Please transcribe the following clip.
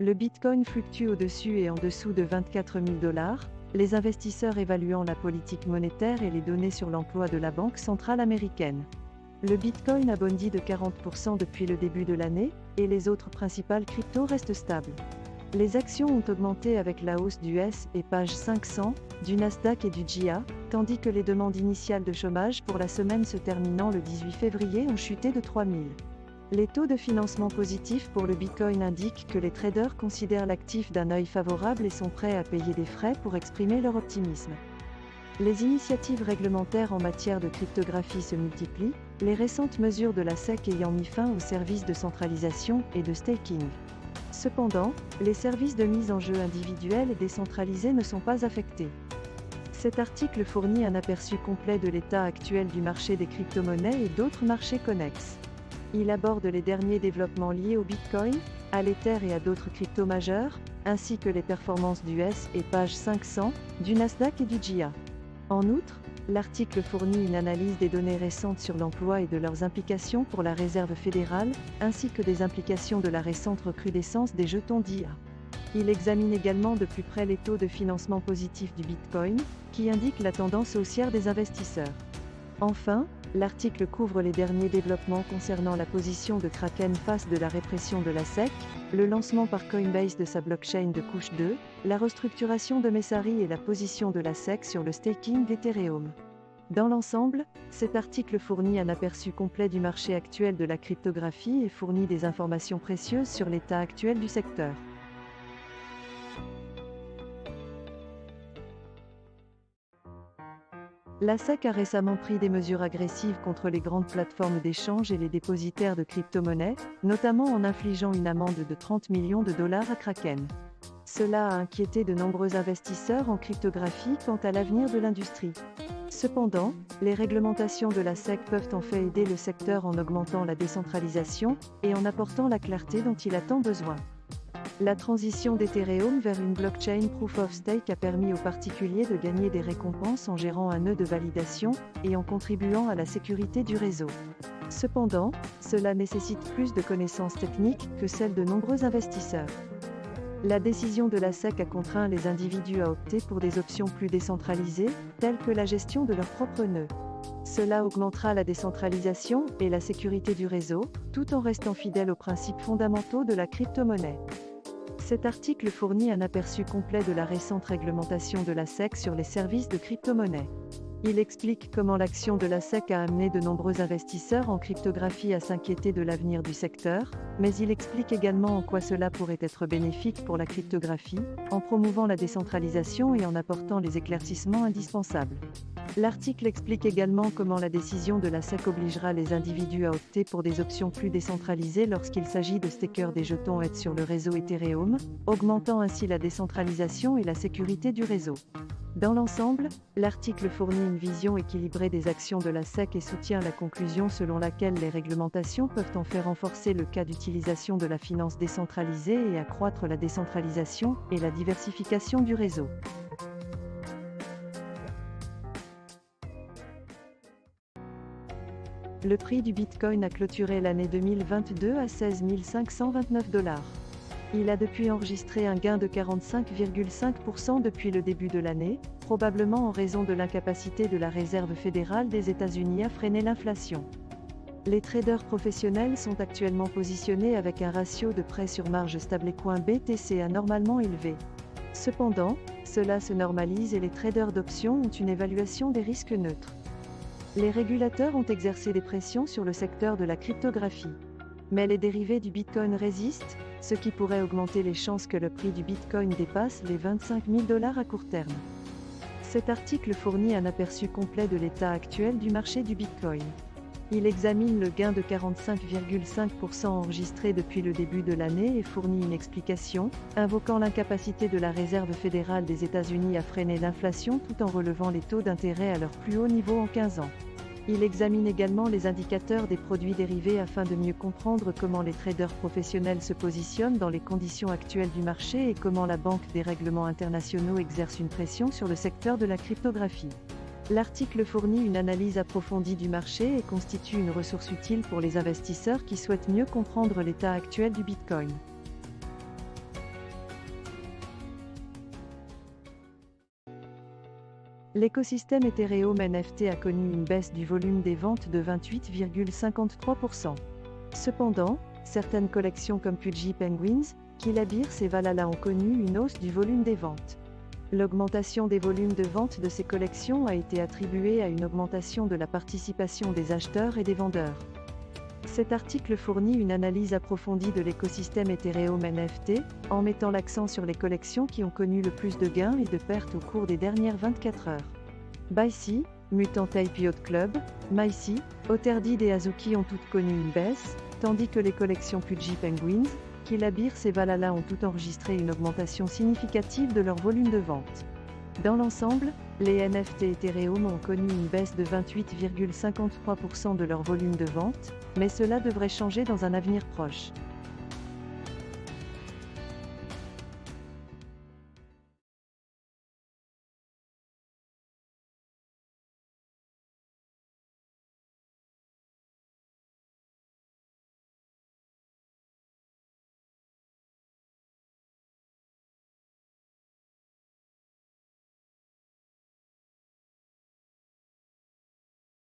Le Bitcoin fluctue au-dessus et en dessous de 24 000 $, les investisseurs évaluant la politique monétaire et les données sur l'emploi de la Banque centrale américaine. Le Bitcoin a bondi de 40% depuis le début de l'année, et les autres principales cryptos restent stables. Les actions ont augmenté avec la hausse du S&P 500, du Nasdaq et du JIA, tandis que les demandes initiales de chômage pour la semaine se terminant le 18 février ont chuté de 3 000. Les taux de financement positifs pour le Bitcoin indiquent que les traders considèrent l'actif d'un œil favorable et sont prêts à payer des frais pour exprimer leur optimisme. Les initiatives réglementaires en matière de cryptographie se multiplient, les récentes mesures de la SEC ayant mis fin aux services de centralisation et de staking. Cependant, les services de mise en jeu individuels et décentralisés ne sont pas affectés. Cet article fournit un aperçu complet de l'état actuel du marché des crypto-monnaies et d'autres marchés connexes. Il aborde les derniers développements liés au Bitcoin, à l'Ether et à d'autres cryptos majeurs, ainsi que les performances du S&P 500, du Nasdaq et du JIA. En outre, l'article fournit une analyse des données récentes sur l'emploi et de leurs implications pour la Réserve fédérale, ainsi que des implications de la récente recrudescence des jetons d'IA. Il examine également de plus près les taux de financement positif du Bitcoin, qui indiquent la tendance haussière des investisseurs. Enfin, l'article couvre les derniers développements concernant la position de Kraken face de la répression de la SEC, le lancement par Coinbase de sa blockchain de couche 2, la restructuration de Messari et la position de la SEC sur le staking d'Ethereum. Dans l'ensemble, cet article fournit un aperçu complet du marché actuel de la cryptographie et fournit des informations précieuses sur l'état actuel du secteur. La SEC a récemment pris des mesures agressives contre les grandes plateformes d'échange et les dépositaires de crypto-monnaies, notamment en infligeant une amende de 30 millions de dollars à Kraken. Cela a inquiété de nombreux investisseurs en cryptographie quant à l'avenir de l'industrie. Cependant, les réglementations de la SEC peuvent en fait aider le secteur en augmentant la décentralisation et en apportant la clarté dont il a tant besoin. La transition d'Ethereum vers une blockchain Proof of Stake a permis aux particuliers de gagner des récompenses en gérant un nœud de validation et en contribuant à la sécurité du réseau. Cependant, cela nécessite plus de connaissances techniques que celles de nombreux investisseurs. La décision de la SEC a contraint les individus à opter pour des options plus décentralisées, telles que la gestion de leur propre nœud. Cela augmentera la décentralisation et la sécurité du réseau, tout en restant fidèle aux principes fondamentaux de la crypto-monnaie. Cet article fournit un aperçu complet de la récente réglementation de la SEC sur les services de crypto-monnaie. Il explique comment l'action de la SEC a amené de nombreux investisseurs en cryptographie à s'inquiéter de l'avenir du secteur, mais il explique également en quoi cela pourrait être bénéfique pour la cryptographie, en promouvant la décentralisation et en apportant les éclaircissements indispensables. L'article explique également comment la décision de la SEC obligera les individus à opter pour des options plus décentralisées lorsqu'il s'agit de stakers des jetons ETH sur le réseau Ethereum, augmentant ainsi la décentralisation et la sécurité du réseau. Dans l'ensemble, l'article fournit une vision équilibrée des actions de la SEC et soutient la conclusion selon laquelle les réglementations peuvent en faire renforcer le cas d'utilisation de la finance décentralisée et accroître la décentralisation et la diversification du réseau. Le prix du Bitcoin a clôturé l'année 2022 à 16 529 $. Il a depuis enregistré un gain de 45,5% depuis le début de l'année, probablement en raison de l'incapacité de la Réserve fédérale des États-Unis à freiner l'inflation. Les traders professionnels sont actuellement positionnés avec un ratio de prêt sur marge stablecoin BTC anormalement élevé. Cependant, cela se normalise et les traders d'options ont une évaluation des risques neutres. Les régulateurs ont exercé des pressions sur le secteur de la cryptographie. Mais les dérivés du Bitcoin résistent, ce qui pourrait augmenter les chances que le prix du Bitcoin dépasse les 25 000 $ à court terme. Cet article fournit un aperçu complet de l'état actuel du marché du Bitcoin. Il examine le gain de 45,5% enregistré depuis le début de l'année et fournit une explication, invoquant l'incapacité de la Réserve fédérale des États-Unis à freiner l'inflation tout en relevant les taux d'intérêt à leur plus haut niveau en 15 ans. Il examine également les indicateurs des produits dérivés afin de mieux comprendre comment les traders professionnels se positionnent dans les conditions actuelles du marché et comment la Banque des règlements internationaux exerce une pression sur le secteur de la cryptographie. L'article fournit une analyse approfondie du marché et constitue une ressource utile pour les investisseurs qui souhaitent mieux comprendre l'état actuel du Bitcoin. L'écosystème Ethereum NFT a connu une baisse du volume des ventes de 28,53%. Cependant, certaines collections comme Pudgy Penguins, Killa Bears et Valhalla ont connu une hausse du volume des ventes. L'augmentation des volumes de vente de ces collections a été attribuée à une augmentation de la participation des acheteurs et des vendeurs. Cet article fournit une analyse approfondie de l'écosystème Ethereum NFT, en mettant l'accent sur les collections qui ont connu le plus de gains et de pertes au cours des dernières 24 heures. Baicy, Mutant Ape Yacht Club, Maïsi, Oterdid et Azuki ont toutes connu une baisse, tandis que les collections Pudgy Penguins, Killa Bears et Valhalla ont toutes enregistré une augmentation significative de leur volume de vente. Dans l'ensemble, les NFT Ethereum ont connu une baisse de 28,53% de leur volume de vente, mais cela devrait changer dans un avenir proche.